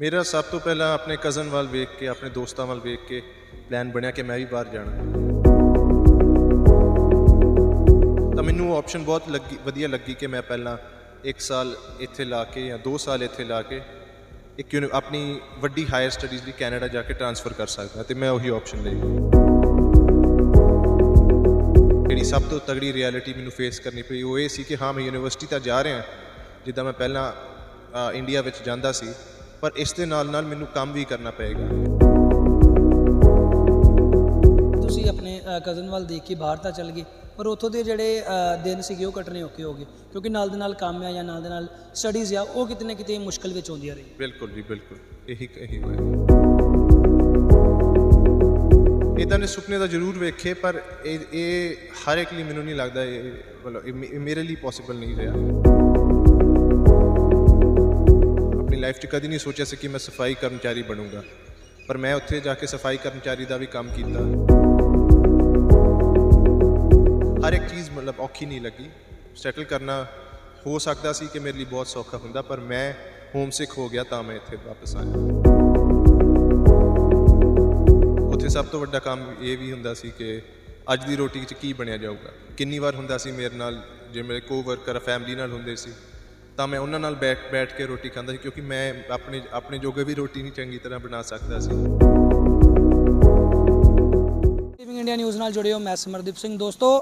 मेरा सब तो पहला अपने कज़न वाल वेख के अपने दोस्तों वाल वेख के प्लान बनया कि मैं भी बाहर जाना। तो मैनू ऑप्शन बहुत वधिया लगी कि मैं पहला 1 साल इत्थे ला के या 2 साल इत्थे ला के एक अपनी वड्डी हायर स्टडीज़ ਲਈ कैनेडा जाके ट्रांसफ़र कर सकदा ते मैं वही ऑप्शन ਲਈ। ਜਿਹੜੀ सब तो तगड़ी रियलिटी मैनू फेस करनी पई वो ये सी कि हाँ मैं यूनिवर्सिटी तो जा रहा जिद्दां मैं पहला इंडिया विच जांदा सी, पर इस दे नाल नाल मैनू काम भी करना पएगा। ਤੁਸੀਂ ਆਪਣੇ ਕਜ਼ਨ ਵੱਲ ਦੇਖ ਕੇ ਬਾਹਰ ਤਾਂ ਚੱਲ ਗਏ, ਪਰ ਉੱਥੋਂ ਦੇ ਜਿਹੜੇ ਦਿਨ ਸੀਗੇ ਉਹ ਕੱਟਣੇ ਔਖੇ ਹੋ ਗਏ ਕਿਉਂਕਿ ਨਾਲ ਦੇ ਨਾਲ ਕੰਮ ਆ ਜਾਂ ਨਾਲ ਦੇ ਨਾਲ ਸਟੱਡੀਜ਼ ਆ ਉਹ ਕਿਤੇ ਨਾ ਕਿਤੇ ਮੁਸ਼ਕਲ ਵਿੱਚ ਆਉਂਦੀਆਂ ਰਹੀ। ਬਿਲਕੁਲ ਜੀ ਬਿਲकुल ਇਹੀ ਹੋਇਆ। इदा ने सुपने तो जरूर वेखे पर ये हर एक लिए मैनू नहीं लगता मतलब मेरे लिए पॉसिबल नहीं रहा। अपनी लाइफ च कभी नहीं सोचा सी कि मैं सफाई कर्मचारी बनूंगा, पर मैं उत्थे जाके सफाई कर्मचारी का भी काम किया। हर एक चीज़ मतलब औखी नहीं लगी। सैटल करना हो सकता सी कि मेरे लिए बहुत सौखा होंदा, पर मैं होम सिक हो गया तो मैं इत्थे वापस आया। सब तो वड्डा काम ये भी हुंदा सी कि अज दी रोटी च की बनिया जाऊगा। किन्नी बार हुंदा सी मेरे नाल जे मेरे को वर्कर फैमिली नाल हुंदे सी तां मैं उन्हां नाल बैठ के रोटी खांदा सी क्योंकि मैं अपने जोगे भी रोटी नहीं चंगी तरह बना सकदा सी। लिविंग इंडिया न्यूज़ नाल जुड़े हो, मैं समरदीप सिंह। दोस्तों,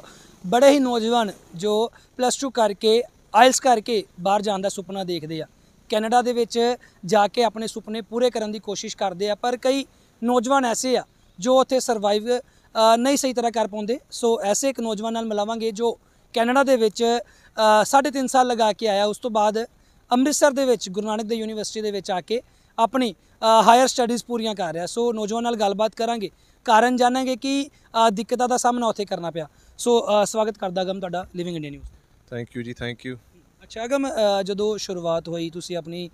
बड़े ही नौजवान जो +2 करके आइल्स करके बाहर जाने का सुपना देखते हैं, कैनेडा दे विच जाके अपने सुपने पूरे करने की कोशिश करते हैं, पर कई नौजवान ऐसे आ जो उत्थे सर्वाइव नहीं सही तरह कर पाते। सो ऐसे एक नौजवान नाल मिलावांगे जो कैनेडा दे विच 3.5 साल लगा के आया, उस तो बाद अमृतसर दे विच गुरु नानक देव यूनीवर्सिटी दे विच आके अपनी हायर स्टडीज़ पूरियां कर रहा। सो नौजवान नाल गलबात करांगे, कारण जानांगे कि दिक्कतां दा सामना उत्थे करना पिया। सो स्वागत करदा अगम तुहाडा Living India News. Thank you ji, thank you. अच्छा अगम, जदों शुरुआत हुई तुसीं अपनी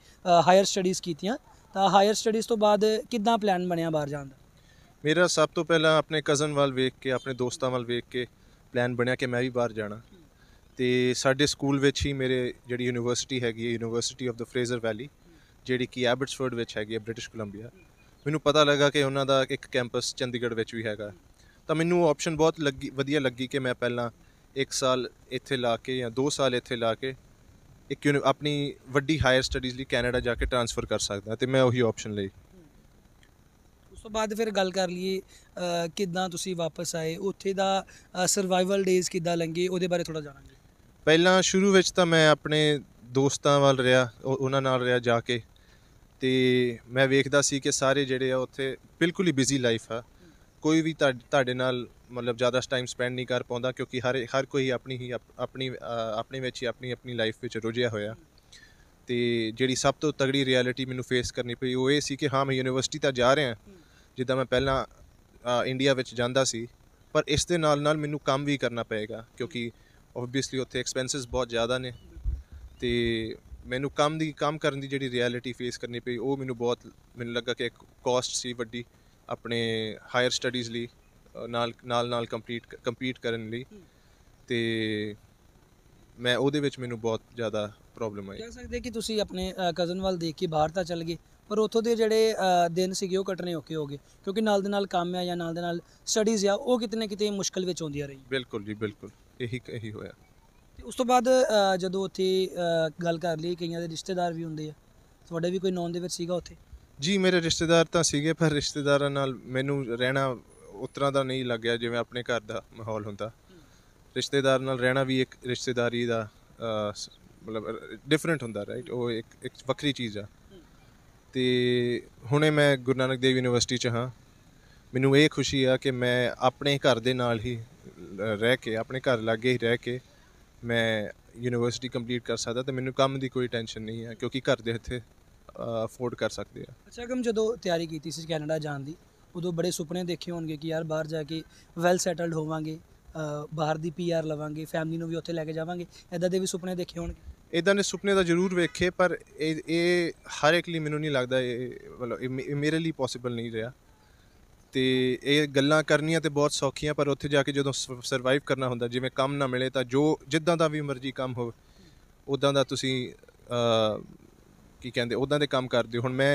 हायर स्टडीज़ कीतियां तां हायर स्टडीज़ तो बाद किद्दां प्लान बनिया बाहर जाण दा? मेरा सब तो पहला अपने कज़न वाल वेख के अपने दोस्तों वाल वेख के प्लान बनया कि मैं भी बाहर जाना। तो साडे स्कूल विच ही मेरे जिहड़ी यूनीवर्सिटी हैगी university of the Fraser valley जिहड़ी कि एबट्सफोर्ड विच हैगी ब्रिटिश कोलंबिया, मैनू पता लगा कि उन्हां दा एक कैंपस चंडीगढ़ विच भी हैगा। तो मैनू ऑप्शन बहुत वधिया लगी कि मैं पहला 1 साल इत्थे ला के या 2 साल इत्थे ला के एक अपनी वड्डी हायर स्टडीज़ ਲਈ कैनेडा जाके ट्रांसफ़र कर सकदा, तो मैं वही ऑप्शन ਲਈ। ਉਸ ਤੋਂ ਬਾਅਦ ਫਿਰ ਗੱਲ ਕਰ ਲਈਏ ਕਿੱਦਾਂ ਤੁਸੀਂ ਵਾਪਸ ਆਏ, ਉੱਥੇ ਦਾ ਸਰਵਾਈਵਲ ਡੇਜ਼ ਕਿੱਦਾਂ ਲੰਘੇ, ਉਹਦੇ ਬਾਰੇ ਥੋੜਾ ਜਾਣਾਂਗੇ। ਪਹਿਲਾਂ ਸ਼ੁਰੂ ਵਿੱਚ ਤਾਂ ਮੈਂ ਆਪਣੇ ਦੋਸਤਾਂ ਵੱਲ ਰਿਹਾ, ਉਹਨਾਂ ਨਾਲ ਰਿਹਾ ਜਾ ਕੇ, ਤੇ ਮੈਂ ਵੇਖਦਾ ਸੀ ਕਿ ਸਾਰੇ ਜਿਹੜੇ ਆ ਉੱਥੇ ਬਿਲਕੁਲ ਹੀ ਬਿਜ਼ੀ ਲਾਈਫ ਆ। ਕੋਈ ਵੀ ਤੁਹਾਡੇ ਨਾਲ ਮਤਲਬ ਜ਼ਿਆਦਾ ਟਾਈਮ ਸਪੈਂਡ ਨਹੀਂ ਕਰ ਪਾਉਂਦਾ ਕਿਉਂਕਿ ਹਰ ਕੋਈ ਆਪਣੇ ਵਿੱਚ ਹੀ ਆਪਣੀ ਲਾਈਫ ਵਿੱਚ ਰੁੱਝਿਆ ਹੋਇਆ। ਤੇ ਜਿਹੜੀ ਸਭ ਤੋਂ ਤਗੜੀ ਰਿਐਲਿਟੀ ਮੈਨੂੰ ਫੇਸ ਕਰਨੀ ਪਈ ਉਹ ਇਹ ਸੀ ਕਿ ਹਾਂ ਮੈਂ ਯੂਨੀਵਰਸਿਟੀ ਤਾਂ ਜਾ ਰਿਹਾ ਜਿੱਦਾਂ मैं पहला इंडिया विच जांदा सी, पर इस दे नाल नाल मैनू काम भी करना पएगा क्योंकि ओबवियसली उत्थे एक्सपेंसिस बहुत ज़्यादा ने। तो मैनू काम करन दी जिहड़ी रियलिटी फेस करनी पई वो मैनू लगा कि एक कॉस्ट सी वड्डी अपने हायर स्टडीज़ लई नाल कंपीट करन लई। ते मैं उहदे विच मैनू बहुत ज़्यादा प्रॉब्लम आई। कह सकते कि तुसीं अपने कज़न वाल देख के बाहर ਤਾਂ ਚੱਲ ਗਏ, पर ਉੱਥੋਂ ਦੇ ਜਿਹੜੇ ਦਿਨ ਸੀਗੇ ਉਹ ਕੱਟਣੇ ਔਖੇ ਹੋ ਗਏ ਕਿਉਂਕਿ ਨਾਲ ਦੇ ਨਾਲ ਕੰਮ ਆ ਜਾਂ ਨਾਲ ਦੇ ਨਾਲ ਸਟੱਡੀਜ਼ ਆ ਉਹ ਕਿਤੇ ਨਾ ਕਿਤੇ ਮੁਸ਼ਕਲ ਵਿੱਚ ਆਉਂਦੀਆਂ ਰਹੀ। ਬਿਲਕੁਲ ਜੀ ਬਿਲकुल ਇਹੀ ਹੋਇਆ। ਤੇ ਉਸ ਤੋਂ ਬਾਅਦ ਜਦੋਂ ਉੱਥੇ ਗੱਲ ਕਰ ਲਈ, ਕਈਆਂ ਦੇ ਰਿਸ਼ਤੇਦਾਰ ਵੀ ਹੁੰਦੇ ਆ, ਤੁਹਾਡੇ ਵੀ ਕੋਈ ਨੌਨ ਦੇ ਵਿੱਚ ਸੀਗਾ ਉੱਥੇ? ਜੀ ਮੇਰੇ ਰਿਸ਼ਤੇਦਾਰ ਤਾਂ ਸੀਗੇ, ਪਰ ਰਿਸ਼ਤੇਦਾਰਾਂ ਨਾਲ ਮੈਨੂੰ ਰਹਿਣਾ ਉਸ ਤਰ੍ਹਾਂ ਦਾ ਨਹੀਂ ਲੱਗਿਆ ਜਿਵੇਂ ਆਪਣੇ ਘਰ ਦਾ ਮਾਹੌਲ ਹੁੰਦਾ। ਰਿਸ਼ਤੇਦਾਰ ਨਾਲ ਰਹਿਣਾ ਵੀ ਇੱਕ ਰਿਸ਼ਤੇਦਾਰੀ ਦਾ ਮਤਲਬ ਡਿਫਰੈਂਟ ਹੁੰਦਾ, ਰਾਈਟ, ਉਹ ਇੱਕ ਵੱਖਰੀ ਚੀਜ਼ ਆ। ਤੇ ਹੁਣੇ ਮੈਂ ਗੁਰੂ ਨਾਨਕ ਦੇਵ ਯੂਨੀਵਰਸਿਟੀ 'ਚ ਹਾਂ। ਮੈਨੂੰ ਇਹ ਖੁਸ਼ੀ ਆ ਕਿ ਮੈਂ ਆਪਣੇ ਘਰ ਦੇ ਨਾਲ ਹੀ ਰਹਿ ਕੇ ਆਪਣੇ ਘਰ ਲਾਗੇ ਹੀ ਰਹਿ ਕੇ ਮੈਂ ਯੂਨੀਵਰਸਿਟੀ ਕੰਪਲੀਟ ਕਰ ਸਕਦਾ ਅਤੇ ਮੈਨੂੰ ਕੰਮ ਦੀ ਕੋਈ ਟੈਨਸ਼ਨ ਨਹੀਂ ਹੈ ਕਿਉਂਕਿ ਘਰ ਦੇ ਇੱਥੇ ਅਫੋਰਡ ਕਰ ਸਕਦੇ ਆ। ਅੱਛਾ ਅਗਮ, ਜਦੋਂ ਤਿਆਰੀ ਕੀਤੀ ਸੀ ਕੈਨੇਡਾ ਜਾਣ ਦੀ ਉਦੋਂ ਬੜੇ ਸੁਪਨੇ ਦੇਖੇ ਹੋਣਗੇ ਕਿ ਯਾਰ ਬਾਹਰ ਜਾ ਕੇ ਵੈਲ ਸੈਟਲਡ ਹੋਵਾਂਗੇ, ਬਾਹਰ ਦੀ PR ਲਵਾਂਗੇ, ਫੈਮਿਲੀ ਨੂੰ ਵੀ ਉੱਥੇ ਲੈ ਕੇ ਜਾਵਾਂਗੇ, ਇੱਦਾਂ ਦੇ ਵੀ ਸੁਪਨੇ ਦੇਖੇ ਹੋਣਗੇ? ਇੱਦਾਂ ਦੇ ਸੁਪਨੇ ਤਾਂ ਜ਼ਰੂਰ ਵੇਖੇ, ਪਰ ਇਹ ਹਰ ਇੱਕ ਲਈ ਮੈਨੂੰ ਨਹੀਂ ਲੱਗਦਾ ਮਤਲਬ ਮੇਰੇ ਲਈ ਪੋਸੀਬਲ ਨਹੀਂ ਰਿਹਾ। तो ये गल्लां करनियां तो बहुत सौखियां, पर उत्थे जाके जो सर्वाइव करना होंदा, जिवें काम ना मिले तो जो जिद्दां दा भी मर्जी काम हो उदां दा तुसीं की कहंदे उदां दे काम करदे हो। हुण मैं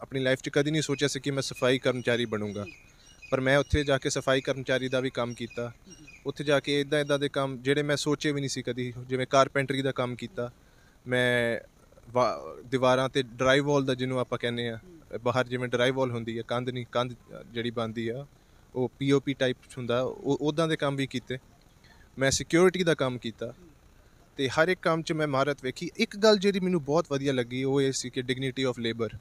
ਆਪਣੀ ਲਾਈਫ 'ਚ ਕਦੀ ਨਹੀਂ ਸੋਚਿਆ ਸੀ ਕਿ ਮੈਂ ਸਫਾਈ ਕਰਮਚਾਰੀ ਬਣੂੰਗਾ, ਪਰ ਮੈਂ ਉੱਥੇ ਜਾ ਕੇ ਸਫਾਈ ਕਰਮਚਾਰੀ ਦਾ ਵੀ ਕੰਮ ਕੀਤਾ। ਉੱਥੇ ਜਾ ਕੇ ਇੱਦਾਂ ਦੇ ਕੰਮ ਜਿਹੜੇ ਮੈਂ ਸੋਚੇ ਵੀ ਨਹੀਂ ਸੀ ਕਦੀ, ਜਿਵੇਂ ਕਾਰਪੈਂਟਰੀ ਦਾ ਕੰਮ ਕੀਤਾ ਮੈਂ। ਦੀਵਾਰਾਂ 'ਤੇ ਡਰਾਈ ਵਾਲ ਦਾ ਜਿਹਨੂੰ ਆਪਾਂ ਕਹਿੰਦੇ ਆ, ਬਾਹਰ ਜਿਵੇਂ ਡਰਾਈ ਵਾਲ ਹੁੰਦੀ ਹੈ, ਕੰਧ ਨਹੀਂ, ਕੰਧ ਜਿਹੜੀ ਬਣਦੀ ਆ ਉਹ POP ਟਾਈਪ ਹੁੰਦਾ, ਉਹ ਉੱਦਾਂ ਦੇ ਕੰਮ ਵੀ ਕੀਤੇ। ਮੈਂ ਸਿਕਿਉਰਿਟੀ ਦਾ ਕੰਮ ਕੀਤਾ ਅਤੇ ਹਰ ਇੱਕ ਕੰਮ 'ਚ ਮੈਂ ਮਹਾਰਤ ਵੇਖੀ। ਇੱਕ ਗੱਲ ਜਿਹੜੀ ਮੈਨੂੰ ਬਹੁਤ ਵਧੀਆ ਲੱਗੀ ਉਹ ਇਹ ਸੀ ਕਿ ਡਿਗਨਿਟੀ ਆਫ ਲੇਬਰ,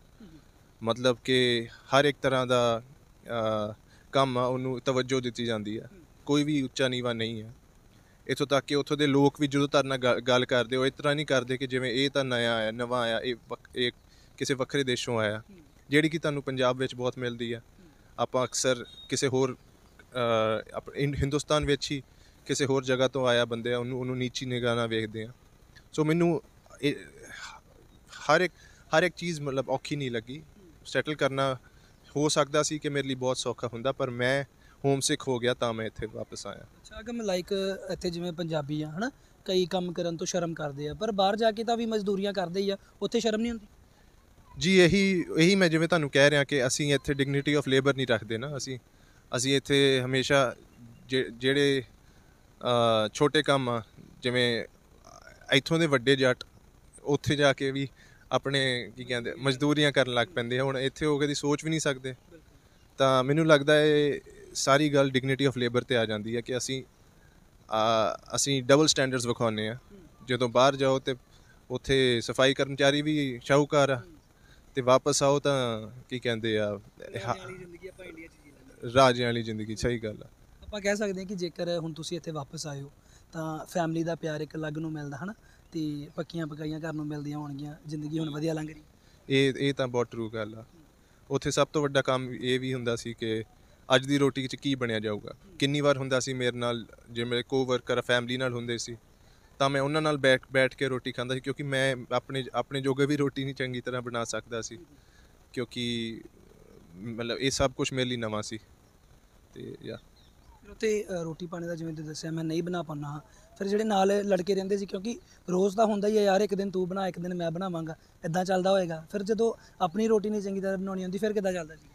ਮਤਲਬ ਕਿ ਹਰ ਇੱਕ ਤਰ੍ਹਾਂ ਦਾ ਕੰਮ ਆ ਉਹਨੂੰ ਤਵੱਜੋ ਦਿੱਤੀ ਜਾਂਦੀ ਆ, ਕੋਈ ਵੀ ਉੱਚਾ ਨੀਵਾਂ ਨਹੀਂ ਹੈ। ਇੱਥੋਂ ਤੱਕ ਕਿ ਉੱਥੋਂ ਦੇ ਲੋਕ ਵੀ ਜਦੋਂ ਤੁਹਾਡੇ ਨਾਲ ਗੱਲ ਕਰਦੇ ਉਹ ਇਸ ਤਰ੍ਹਾਂ ਨਹੀਂ ਕਰਦੇ ਕਿ ਜਿਵੇਂ ਇਹ ਤਾਂ ਨਵਾਂ ਆਇਆ, ਇਹ ਕਿਸੇ ਵੱਖਰੇ ਦੇਸ਼ੋਂ ਆਇਆ, ਜਿਹੜੀ ਕਿ ਤੁਹਾਨੂੰ ਪੰਜਾਬ ਵਿੱਚ ਬਹੁਤ ਮਿਲਦੀ ਆ। ਆਪਾਂ ਅਕਸਰ ਕਿਸੇ ਹੋਰ ਹਿੰਦੁਸਤਾਨ ਵਿੱਚ ਹੀ ਕਿਸੇ ਹੋਰ ਜਗ੍ਹਾ ਤੋਂ ਆਇਆ ਬੰਦੇ ਆ ਉਹਨੂੰ ਨੀਚੀ ਨਿਗਾਹ ਨਾਲ ਵੇਖਦੇ ਆ। ਸੋ ਮੈਨੂੰ ਹਰ ਇੱਕ ਚੀਜ਼ ਮਤਲਬ ਔਖੀ ਨਹੀਂ ਲੱਗੀ। ਸੈਟਲ ਕਰਨਾ ਹੋ ਸਕਦਾ ਸੀ ਕਿ ਮੇਰੇ ਲਈ ਬਹੁਤ ਸੌਖਾ ਹੁੰਦਾ, ਪਰ ਮੈਂ ਹੋਮ ਸਿਕ ਹੋ ਗਿਆ ਤਾਂ ਮੈਂ ਇੱਥੇ ਵਾਪਸ ਆਇਆ। ਅੱਛਾ, ਅਗਮ ਲਾਈਕ ਇੱਥੇ ਜਿਵੇਂ ਪੰਜਾਬੀ ਆ ਹੈ ਨਾ, ਕਈ ਕੰਮ ਕਰਨ ਤੋਂ ਸ਼ਰਮ ਕਰਦੇ ਆ, ਪਰ ਬਾਹਰ ਜਾ ਕੇ ਤਾਂ ਵੀ ਮਜ਼ਦੂਰੀਆਂ ਕਰਦੇ ਹੀ ਆ, ਉੱਥੇ ਸ਼ਰਮ ਨਹੀਂ ਹੁੰਦੀ? ਜੀ ਇਹੀ ਮੈਂ ਜਿਵੇਂ ਤੁਹਾਨੂੰ ਕਹਿ ਰਿਹਾ ਕਿ ਅਸੀਂ ਇੱਥੇ ਡਿਗਨਿਟੀ ਆਫ ਲੇਬਰ ਨਹੀਂ ਰੱਖਦੇ ਨਾ। ਅਸੀਂ ਇੱਥੇ ਹਮੇਸ਼ਾ ਜਿਹੜੇ ਛੋਟੇ ਕੰਮ ਆ, ਜਿਵੇਂ ਇੱਥੋਂ ਦੇ ਵੱਡੇ ਜੱਟ ਉੱਥੇ ਜਾ ਕੇ ਵੀ ਆਪਣੇ ਕੀ ਕਹਿੰਦੇ ਮਜ਼ਦੂਰੀਆਂ ਕਰਨ ਲੱਗ ਪੈਂਦੇ ਆ। ਹੁਣ ਇੱਥੇ ਹੋ ਕੇ ਦੀ ਸੋਚ ਵੀ ਨਹੀਂ ਸਕਦੇ। ਤਾਂ ਮੈਨੂੰ ਲੱਗਦਾ ਇਹ ਸਾਰੀ ਗੱਲ ਡਿਗਨਿਟੀ ਆਫ ਲੇਬਰ 'ਤੇ ਆ ਜਾਂਦੀ ਹੈ ਕਿ ਅਸੀਂ ਡਬਲ ਸਟੈਂਡਰਡਸ ਵਿਖਾਉਂਦੇ ਹਾਂ। ਜਦੋਂ ਬਾਹਰ ਜਾਓ ਤਾਂ ਉੱਥੇ ਸਫਾਈ ਕਰਮਚਾਰੀ ਵੀ ਸ਼ਾਹੂਕਾਰ ਆ, ਅਤੇ ਵਾਪਸ ਆਓ ਤਾਂ ਕੀ ਕਹਿੰਦੇ ਆ ਰਾਜਿਆਂ ਵਾਲੀ ਜ਼ਿੰਦਗੀ। ਸਹੀ ਗੱਲ ਆ। ਆਪਾਂ ਕਹਿ ਸਕਦੇ ਹਾਂ ਕਿ ਜੇਕਰ ਹੁਣ ਤੁਸੀਂ ਇੱਥੇ ਵਾਪਸ ਆਏ ਹੋ ਤਾਂ ਫੈਮਿਲੀ ਦਾ ਪਿਆਰ ਇੱਕ ਅਲੱਗ ਨੂੰ ਮਿਲਦਾ ਹੈ ਨਾ, ਅਤੇ ਪੱਕੀਆਂ ਪਕਾਈਆਂ ਘਰ ਨੂੰ ਮਿਲਦੀਆਂ ਹੋਣਗੀਆਂ, ਜ਼ਿੰਦਗੀ ਹੁਣ ਵਧੀਆ ਲੰਘ ਰਹੀ। ਇਹ ਤਾਂ ਬਹੁਤ ਟਰੂ ਗੱਲ ਆ। ਉੱਥੇ ਸਭ ਤੋਂ ਵੱਡਾ ਕੰਮ ਇਹ ਵੀ ਹੁੰਦਾ ਸੀ ਕਿ ਅੱਜ ਦੀ ਰੋਟੀ 'ਚ ਕੀ ਬਣਿਆ ਜਾਊਗਾ। ਕਿੰਨੀ ਵਾਰ ਹੁੰਦਾ ਸੀ ਮੇਰੇ ਨਾਲ, ਜੇ ਮੇਰੇ ਕੋ-ਵਰਕਰ ਫੈਮਿਲੀ ਨਾਲ ਹੁੰਦੇ ਸੀ ਤਾਂ ਮੈਂ ਉਹਨਾਂ ਨਾਲ ਬੈਠ ਕੇ ਰੋਟੀ ਖਾਂਦਾ ਸੀ, ਕਿਉਂਕਿ ਮੈਂ ਆਪਣੇ ਜੋਗੇ ਵੀ ਰੋਟੀ ਨਹੀਂ ਚੰਗੀ ਤਰ੍ਹਾਂ ਬਣਾ ਸਕਦਾ ਸੀ, ਕਿਉਂਕਿ ਮਤਲਬ ਇਹ ਸਭ ਕੁਛ ਮੇਰੇ ਲਈ ਨਵਾਂ ਸੀ। ਅਤੇ ਉੱਥੇ ਰੋਟੀ ਪਾਣੀ ਦਾ ਜਿਵੇਂ ਤੁਸੀਂ ਦੱਸਿਆ ਮੈਂ ਨਹੀਂ ਬਣਾ ਪਾਉਂਦਾ ਹਾਂ, ਫਿਰ ਜਿਹੜੇ ਨਾਲ ਲੜਕੇ ਰਹਿੰਦੇ ਸੀ, ਕਿਉਂਕਿ ਰੋਜ਼ ਤਾਂ ਹੁੰਦਾ ਹੀ ਹੈ ਯਾਰ, ਇੱਕ ਦਿਨ ਤੂੰ ਬਣਾ ਇੱਕ ਦਿਨ ਮੈਂ ਬਣਾਵਾਂਗਾ, ਇੱਦਾਂ ਚੱਲਦਾ ਹੋਏਗਾ। ਫਿਰ ਜਦੋਂ ਆਪਣੀ ਰੋਟੀ ਨਹੀਂ ਚੰਗੀ ਤਰ੍ਹਾਂ ਬਣਾਉਣੀ ਹੁੰਦੀ ਫਿਰ ਕਿੱਦਾਂ ਚੱਲਦਾ ਸੀ?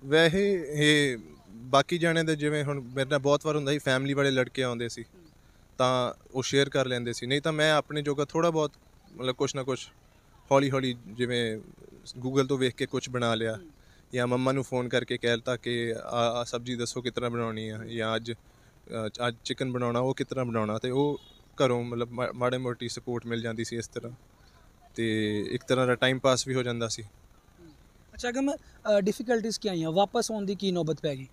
ਵੈਸੇ ਇਹ ਬਾਕੀ ਜਾਣੇ ਦੇ ਜਿਵੇਂ ਹੁਣ ਮੇਰੇ ਨਾਲ ਬਹੁਤ ਵਾਰ ਹੁੰਦਾ ਸੀ, ਫੈਮਿਲੀ ਵਾਲੇ ਲੜਕੇ ਆਉਂਦੇ ਸੀ ਤਾਂ ਉਹ ਸ਼ੇਅਰ ਕਰ ਲੈਂਦੇ ਸੀ, ਨਹੀਂ ਤਾਂ ਮੈਂ ਆਪਣੇ ਜੋਗਾ ਥੋੜ੍ਹਾ ਬਹੁਤ ਮਤਲਬ ਕੁਛ ਨਾ ਕੁਛ ਹੌਲੀ ਜਿਵੇਂ ਗੂਗਲ ਤੋਂ ਵੇਖ ਕੇ ਕੁਛ ਬਣਾ ਲਿਆ, ਜਾਂ ਮੰਮਾ ਨੂੰ ਫ਼ੋਨ ਕਰਕੇ ਕਹਿ ਦਿੱਤਾ ਕਿ ਆ ਸਬਜ਼ੀ ਦੱਸੋ ਕਿਸ ਤਰ੍ਹਾਂ ਬਣਾਉਣੀ ਆ, ਜਾਂ ਅੱਜ ਚਿਕਨ ਬਣਾਉਣਾ, ਉਹ ਕਿਸ ਤਰ੍ਹਾਂ ਬਣਾਉਣਾ, ਅਤੇ ਉਹ ਘਰੋਂ ਮਤਲਬ ਮਾੜੇ ਮੋਟੀ ਸਪੋਰਟ ਮਿਲ ਜਾਂਦੀ ਸੀ ਇਸ ਤਰ੍ਹਾਂ, ਅਤੇ ਇੱਕ ਤਰ੍ਹਾਂ ਦਾ ਟਾਈਮ ਪਾਸ ਵੀ ਹੋ ਜਾਂਦਾ ਸੀ। ਅੱਛਾ ਅਗਮ, ਡਿਫੀਕਲਟੀਜ਼ ਕੀ ਆਈਆਂ? ਵਾਪਸ ਆਉਣ ਦੀ ਕੀ ਨੌਬਤ ਪੈ ਗਈ?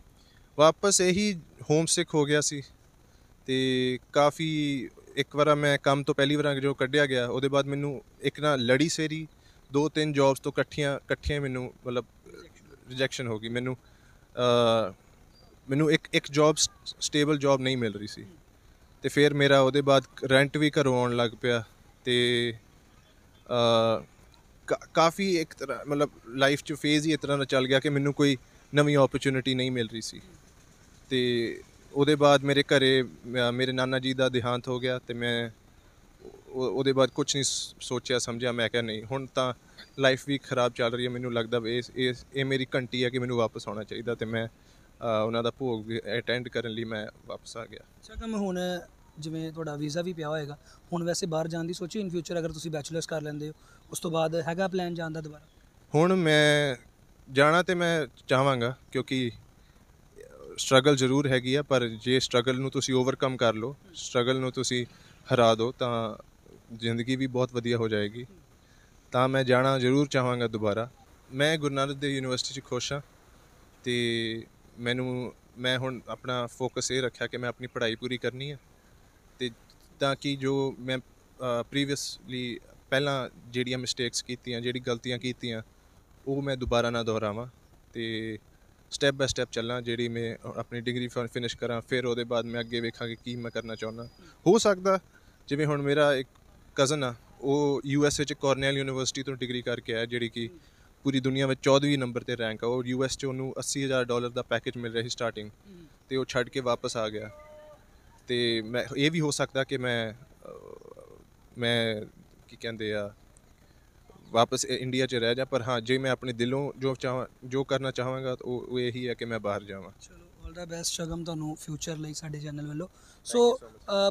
ਵਾਪਸ ਇਹੀ ਹੋਮ ਸਿਕ ਹੋ ਗਿਆ ਸੀ, ਅਤੇ ਕਾਫੀ ਇੱਕ ਵਾਰ ਮੈਂ ਕੰਮ ਤੋਂ ਪਹਿਲੀ ਵਾਰ ਜੋ ਕੱਢਿਆ ਗਿਆ, ਉਹਦੇ ਬਾਅਦ ਮੈਨੂੰ ਇੱਕ ਨਾ ਲੜੀ ਸਵੇਰੀ 2-3 ਜੋਬਸ ਤੋਂ ਇਕੱਠੀਆਂ ਮੈਨੂੰ ਮਤਲਬ ਰਿਜੈਕਸ਼ਨ ਹੋ ਗਈ। ਮੈਨੂੰ ਇੱਕ ਜੋਬ ਸਟੇਬਲ ਜੋਬ ਨਹੀਂ ਮਿਲ ਰਹੀ ਸੀ, ਅਤੇ ਫਿਰ ਮੇਰਾ ਉਹਦੇ ਬਾਅਦ ਰੈਂਟ ਵੀ ਘਰੋਂ ਆਉਣ ਲੱਗ ਪਿਆ, ਅਤੇ ਕਾਫੀ ਇੱਕ ਤਰ੍ਹਾਂ ਮਤਲਬ ਲਾਈਫ 'ਚ ਫੇਜ਼ ਹੀ ਇਸ ਤਰ੍ਹਾਂ ਦਾ ਚੱਲ ਗਿਆ ਕਿ ਮੈਨੂੰ ਕੋਈ ਨਵੀਂ ਓਪਰਚੁਨਿਟੀ ਨਹੀਂ ਮਿਲ ਰਹੀ ਸੀ। ਅਤੇ ਉਹਦੇ ਬਾਅਦ ਮੇਰੇ ਘਰੇ ਮੇਰੇ ਨਾਨਾ ਜੀ ਦਾ ਦੇਹਾਂਤ ਹੋ ਗਿਆ, ਅਤੇ ਮੈਂ ਉਹਦੇ ਬਾਅਦ ਕੁਛ ਨਹੀਂ ਸੋਚਿਆ ਸਮਝਿਆ। ਮੈਂ ਕਿਹਾ ਨਹੀਂ, ਹੁਣ ਤਾਂ ਲਾਈਫ ਵੀ ਖਰਾਬ ਚੱਲ ਰਹੀ ਹੈ, ਮੈਨੂੰ ਲੱਗਦਾ ਇਹ ਮੇਰੀ ਘੰਟੀ ਹੈ ਕਿ ਮੈਨੂੰ ਵਾਪਸ ਆਉਣਾ ਚਾਹੀਦਾ, ਅਤੇ ਮੈਂ ਉਹਨਾਂ ਦਾ ਭੋਗ ਵੀ ਅਟੈਂਡ ਕਰਨ ਲਈ ਮੈਂ ਵਾਪਸ ਆ ਗਿਆ। ਅੱਛਾ ਕੰਮ, ਹੁਣ ਜਿਵੇਂ ਤੁਹਾਡਾ ਵੀਜ਼ਾ ਵੀ ਪਿਆ ਹੋਏਗਾ, ਹੁਣ ਵੈਸੇ ਬਾਹਰ ਜਾਣ ਦੀ ਸੋਚੀ ਇਨ ਫਿਊਚਰ? ਅਗਰ ਤੁਸੀਂ ਬੈਚਲਰਸ ਕਰ ਲੈਂਦੇ ਹੋ ਉਸ ਤੋਂ ਬਾਅਦ ਹੈਗਾ ਪਲਾਨ ਜਾਣ ਦਾ ਦੁਬਾਰਾ? ਹੁਣ ਮੈਂ ਜਾਣਾ ਤਾਂ ਮੈਂ ਚਾਹਾਂਗਾ, ਕਿਉਂਕਿ ਸਟਰਗਲ ਜ਼ਰੂਰ ਹੈਗੀ ਆ, ਪਰ ਜੇ ਸਟਰਗਲ ਨੂੰ ਤੁਸੀਂ ਓਵਰਕਮ ਕਰ ਲਓ, ਸਟਰਗਲ ਨੂੰ ਤੁਸੀਂ ਹਰਾ ਦਿਓ, ਤਾਂ ਜ਼ਿੰਦਗੀ ਵੀ ਬਹੁਤ ਵਧੀਆ ਹੋ ਜਾਏਗੀ। ਤਾਂ ਮੈਂ ਜਾਣਾ ਜ਼ਰੂਰ ਚਾਹਾਂਗਾ ਦੁਬਾਰਾ। ਮੈਂ ਗੁਰੂ ਨਾਨਕ ਦੇਵ ਯੂਨੀਵਰਸਿਟੀ 'ਚ ਖੁਸ਼ ਹਾਂ, ਅਤੇ ਮੈਂ ਹੁਣ ਆਪਣਾ ਫੋਕਸ ਇਹ ਰੱਖਿਆ ਕਿ ਮੈਂ ਆਪਣੀ ਪੜ੍ਹਾਈ ਪੂਰੀ ਕਰਨੀ ਹੈ, ਅਤੇ ਤਾਂ ਕਿ ਜੋ ਮੈਂ ਪ੍ਰੀਵੀਅਸਲੀ ਪਹਿਲਾਂ ਜਿਹੜੀਆਂ ਮਿਸਟੇਕਸ ਕੀਤੀਆਂ, ਜਿਹੜੀ ਗਲਤੀਆਂ ਕੀਤੀਆਂ, ਉਹ ਮੈਂ ਦੁਬਾਰਾ ਨਾ ਦੁਹਰਾਵਾਂ, ਅਤੇ ਸਟੈਪ ਬਾਏ ਸਟੈਪ ਚੱਲਾਂ। ਜਿਹੜੀ ਮੈਂ ਆਪਣੀ ਡਿਗਰੀ ਫਿਨਿਸ਼ ਕਰਾਂ, ਫਿਰ ਉਹਦੇ ਬਾਅਦ ਮੈਂ ਅੱਗੇ ਵੇਖਾਂਗੇ ਕੀ ਮੈਂ ਕਰਨਾ ਚਾਹੁੰਦਾ। ਹੋ ਸਕਦਾ ਜਿਵੇਂ ਹੁਣ ਮੇਰਾ ਇੱਕ ਕਜ਼ਨ ਆ, ਉਹ USA 'ਚ ਕੋਰਨੈਲ ਯੂਨੀਵਰਸਿਟੀ ਤੋਂ ਡਿਗਰੀ ਕਰਕੇ ਆਇਆ, ਜਿਹੜੀ ਕਿ ਪੂਰੀ ਦੁਨੀਆ ਵਿੱਚ 14ਵੀਂ ਨੰਬਰ 'ਤੇ ਰੈਂਕ ਆ। ਉਹ US 'ਚ ਉਹਨੂੰ $80,000 ਦਾ ਪੈਕੇਜ ਮਿਲ ਰਿਹਾ ਸੀ ਸਟਾਰਟਿੰਗ, ਅਤੇ ਉਹ ਛੱਡ ਕੇ ਵਾਪਸ ਆ ਗਿਆ। ਅਤੇ ਇਹ ਵੀ ਹੋ ਸਕਦਾ ਕਿ ਮੈਂ ਕੀ ਕਹਿੰਦੇ ਆ ਵਾਪਸ ਇੰਡੀਆ 'ਚ ਰਹਿ ਜਾ, ਪਰ ਹਾਂ ਜੇ ਮੈਂ ਆਪਣੇ ਦਿਲੋਂ ਜੋ ਕਰਨਾ ਚਾਹਾਂਗਾ ਤਾਂ ਉਹ ਇਹੀ ਹੈ ਕਿ ਮੈਂ ਬਾਹਰ ਜਾਵਾਂ। ਚਲੋ ਆਲ ਦਾ ਬੈਸਟ ਸ਼ਗਮ ਤੁਹਾਨੂੰ ਫਿਊਚਰ ਲਈ ਸਾਡੇ ਚੈਨਲ ਵੱਲੋਂ। ਸੋ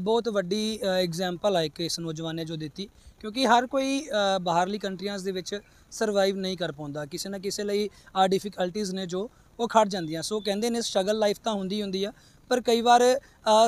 ਬਹੁਤ ਵੱਡੀ ਐਗਜ਼ਾਮਪਲ ਆ ਇੱਕ ਇਸ ਨੌਜਵਾਨ ਨੇ ਜੋ ਦਿੱਤੀ, ਕਿਉਂਕਿ ਹਰ ਕੋਈ ਬਾਹਰਲੀ ਕੰਟਰੀਆਂ ਦੇ ਵਿੱਚ ਸਰਵਾਈਵ ਨਹੀਂ ਕਰ ਪਾਉਂਦਾ, ਕਿਸੇ ਨਾ ਕਿਸੇ ਲਈ ਆ ਡਿਫਿਕਲਟੀਜ਼ ਨੇ ਜੋ ਉਹ ਖੜ ਜਾਂਦੀਆਂ। ਸੋ ਕਹਿੰਦੇ ਨੇ ਸਟਰਗਲ ਲਾਈਫ ਤਾਂ ਹੁੰਦੀ ਆ, ਪਰ ਕਈ ਵਾਰ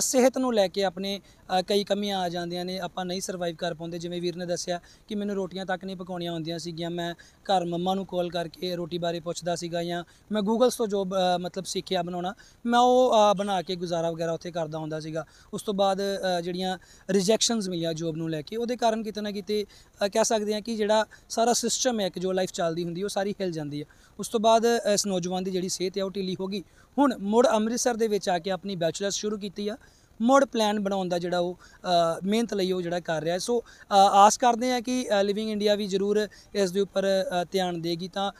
ਸਿਹਤ ਨੂੰ ਲੈ ਕੇ ਆਪਣੇ ਕਈ ਕਮੀਆਂ ਆ ਜਾਂਦੀਆਂ ਨੇ, ਆਪਾਂ ਨਹੀਂ ਸਰਵਾਈਵ ਕਰ ਪਾਉਂਦੇ। ਜਿਵੇਂ ਵੀਰ ਨੇ ਦੱਸਿਆ ਕਿ ਮੈਨੂੰ ਰੋਟੀਆਂ ਤੱਕ ਨਹੀਂ ਪਕਾਉਣੀਆਂ ਆਉਂਦੀਆਂ ਸੀਗੀਆਂ, ਮੈਂ ਘਰ ਮੰਮਾ ਨੂੰ ਕਾਲ ਕਰਕੇ ਰੋਟੀ ਬਾਰੇ ਪੁੱਛਦਾ ਸੀਗਾ, ਜਾਂ ਮੈਂ ਗੂਗਲਸ ਤੋਂ ਜੋ ਮਤਲਬ ਸਿੱਖਿਆ ਬਣਾਉਣਾ ਮੈਂ ਉਹ ਬਣਾ ਕੇ ਗੁਜ਼ਾਰਾ ਵਗੈਰਾ ਉੱਥੇ ਕਰਦਾ ਹੁੰਦਾ ਸੀਗਾ। ਉਸ ਤੋਂ ਬਾਅਦ ਜਿਹੜੀਆਂ ਰਿਜੈਕਸ਼ਨਸ ਮਿਲੀਆਂ ਜੋਬ ਨੂੰ ਲੈ ਕੇ, ਉਹਦੇ ਕਾਰਨ ਕਿਤੇ ਨਾ ਕਿਤੇ ਕਹਿ ਸਕਦੇ ਹਾਂ ਕਿ ਜਿਹੜਾ ਸਾਰਾ ਸਿਸਟਮ ਹੈ ਇੱਕ ਜੋ ਲਾਈਫ ਚੱਲਦੀ ਹੁੰਦੀ ਉਹ ਸਾਰੀ ਹਿੱਲ ਜਾਂਦੀ ਹੈ। ਉਸ ਤੋਂ ਬਾਅਦ ਇਸ ਨੌਜਵਾਨ ਦੀ ਜਿਹੜੀ ਸਿਹਤ ਹੈ ਉਹ ਢਿੱਲੀ ਹੋ ਗਈ। ਹੁਣ ਮੁੜ ਅੰਮ੍ਰਿਤਸਰ ਦੇ ਵਿੱਚ ਆ ਕੇ ਆਪਣੀ ਬੈਚਲਰਸ ਸ਼ੁਰੂ ਕੀਤੀ ਆ, ਮੁੜ ਪਲਾਨ ਬਣਾਉਣ ਦਾ ਜਿਹੜਾ ਉਹ ਮਿਹਨਤ ਲਈ ਉਹ ਜਿਹੜਾ ਕਰ ਰਿਹਾ। ਸੋ ਆਸ ਕਰਦੇ ਹਾਂ ਕਿ ਲਿਵਿੰਗ ਇੰਡੀਆ ਵੀ ਜ਼ਰੂਰ ਇਸ ਦੇ ਉੱਪਰ ਧਿਆਨ ਦੇਗੀ। ਤਾਂ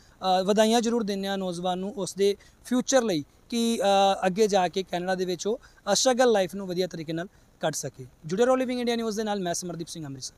ਵਧਾਈਆਂ ਜ਼ਰੂਰ ਦਿੰਦੇ ਹਾਂ ਨੌਜਵਾਨ ਨੂੰ ਉਸ ਦੇ ਫਿਊਚਰ ਲਈ ਕਿ ਅੱਗੇ ਜਾ ਕੇ ਕੈਨੇਡਾ ਦੇ ਵਿੱਚ ਉਹ ਸਟਰਗਲ ਲਾਈਫ ਨੂੰ ਵਧੀਆ ਤਰੀਕੇ ਨਾਲ ਕੱਢ ਸਕੇ। ਜੁੜੇ ਰਹੋ ਲਿਵਿੰਗ ਇੰਡੀਆ ਨਿਊਜ਼ ਦੇ ਨਾਲ। ਮੈਂ ਸਿਮਰਦੀਪ ਸਿੰਘ, ਅੰਮ੍ਰਿਤਸਰ।